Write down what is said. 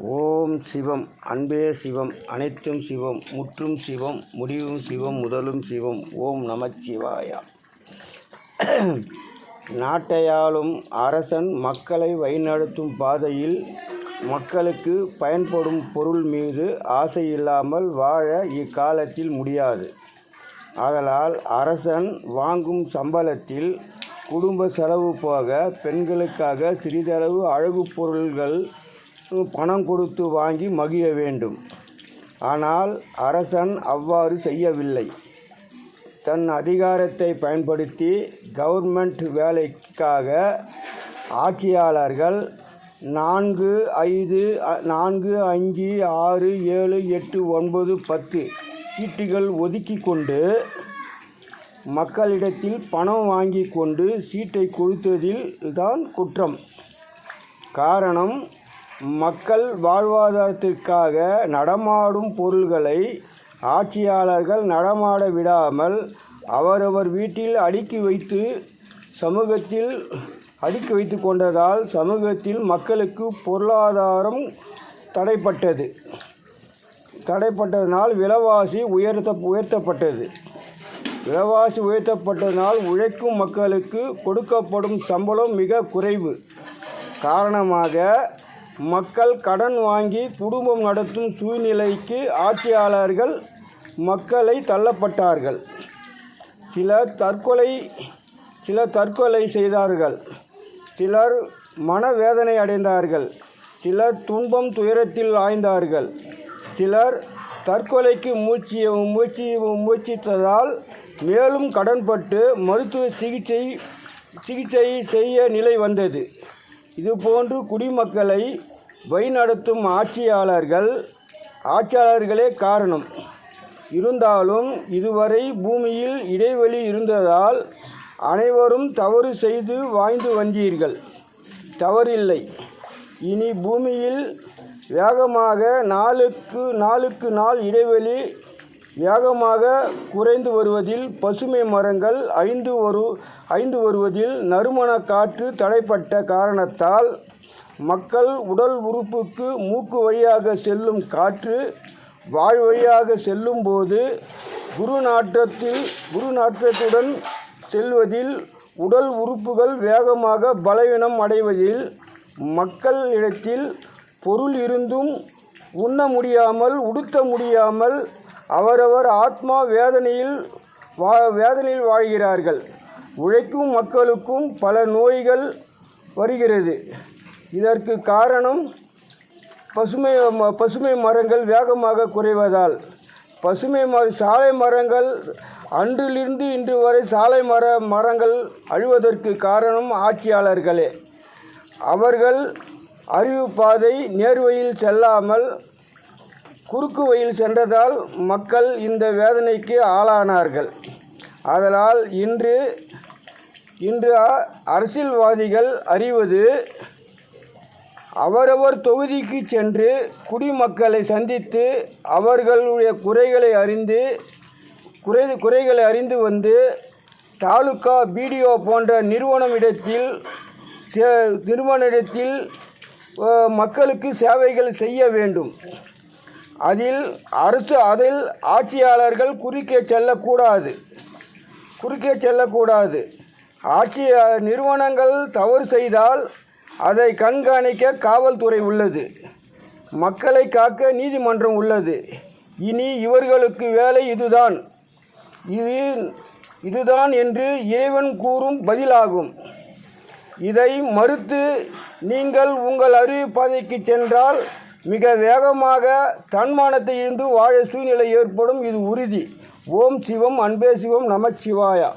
ஓம் சிவம். அன்பே சிவம். அனைத்தும் சிவம். முற்றும் சிவம். முடிவும் சிவம். முதலும் சிவம். ஓம் நமச்சிவாயா. நாட்டையாளும் அரசன் மக்களை வழிநடத்தும் பாதையில் மக்களுக்கு பயன்படும் பொருள் மீது ஆசை இல்லாமல் வாழ இக்காலத்தில் முடியாது. ஆதலால் அரசன் வாங்கும் சம்பளத்தில் குடும்ப செலவு போக பெண்களுக்காக சிறிதளவு அழகு பொருள்கள் பணம் கொடுத்து வாங்கி மகிழ வேண்டும். ஆனால் அரசன் அவ்வாறு செய்யவில்லை. தன் அதிகாரத்தை பயன்படுத்தி கவர்மெண்ட் வேலைக்காக ஆட்சியாளர்கள் 4, 5, 6, 7, 8, 9, 10 சீட்டுகள் ஒதுக்கி கொண்டு மக்களிடத்தில் பணம் வாங்கி கொண்டு சீட்டை கொடுத்ததில் தான் குற்றம். காரணம், மக்கள் வாழ்வாதாரத்திற்காக நடமாடும் பொருள்களை ஆட்சியாளர்கள் நடமாட விடாமல் அவரவர் வீட்டில் அடுக்கி வைத்து கொண்டதால் சமூகத்தில் மக்களுக்கு பொருளாதாரம் தடைப்பட்டதனால் விலைவாசி உயர்த்தப்பட்டது. விலைவாசி உயர்த்தப்பட்டதனால் உழைக்கும் மக்களுக்கு கொடுக்கப்படும் சம்பளம் மிக குறைவு காரணமாக மக்கள் கடன் வாங்கி குடும்பம் நடத்தும் சூழ்நிலைக்கு ஆட்சியாளர்கள் மக்களை தள்ளப்பட்டார்கள். சிலர் தற்கொலை செய்தார்கள். சிலர் மனவேதனை அடைந்தார்கள். சிலர் துன்பம் துயரத்தில் ஆய்ந்தார்கள். சிலர் தற்கொலைக்கு முயற்சித்ததால் மேலும் கடன்பட்டு மருத்துவ சிகிச்சை செய்ய நிலை வந்தது. இதுபோன்று குடிமக்களை வழிநடத்தும் ஆட்சியாளர்களே காரணம். இருந்தாலும் இதுவரை பூமியில் இடைவெளி இருந்ததால் அனைவரும் தவறு செய்து வாழ்ந்து வந்தீர்கள். தவறில்லை. இனி பூமியில் வேகமாக நாளுக்கு நாள் இடைவெளி வேகமாக குறைந்து வருவதில், பசுமை மரங்கள் அழிந்து வருவதில், நறுமண காற்று தடைப்பட்ட காரணத்தால் மக்கள் உடல் உறுப்புக்கு மூக்கு வழியாக செல்லும் காற்று வாய் வழியாக செல்லும் போது குருநாற்றத்துடன் செல்வதில், உடல் உறுப்புகள் வேகமாக பலவீனம் அடைவதில், மக்களிடத்தில் பொருள் இருந்தும் உண்ண முடியாமல் உடுத்த முடியாமல் அவரவர் ஆத்மா வேதனையில் வாழ்கிறார்கள். உழைக்கும் மக்களுக்கும் பல நோய்கள் வருகிறது. இதற்கு காரணம் பசுமை மரங்கள் வேகமாக குறைவதால். சாலை மரங்கள் அன்றிலிருந்து இன்று வரை சாலை மரங்கள் அழிவதற்கு காரணம் ஆட்சியாளர்களே. அவர்கள் அறிவு பாதை நேர்வழியில் செல்லாமல் குறுக்கு வழியில் சென்றதால் மக்கள் இந்த வேதனைக்கு ஆளானார்கள். ஆதலால் இன்று அரசியல்வாதிகள் அறிவது, அவரவர் தொகுதிக்கு சென்று குடிமக்களை சந்தித்து அவர்களுடைய குறைகளை அறிந்து வந்து தாலுகா பிடிஓ போன்ற நிறுவனத்திடத்தில் மக்களுக்கு சேவைகள் செய்ய வேண்டும். அதில் ஆட்சியாளர்கள் குறுக்கே செல்லக்கூடாது. நிறுவனங்கள் தவறு செய்தால் அதை கண்காணிக்க காவல்துறை உள்ளது. மக்களை காக்க நீதிமன்றம் உள்ளது. இனி இவர்களுக்கு வேலை இதுதான் என்று இறைவன் கூறும் பதிலாகும். இதை மறுத்து நீங்கள் உங்கள் அறிவு பாதைக்கு சென்றால் மிக வேகமாக தன்மானத்தை இழந்து வாழ சூழ்நிலை ஏற்படும். இது உறுதி. ஓம் சிவம். அன்பே சிவம். நமச்சிவாயா.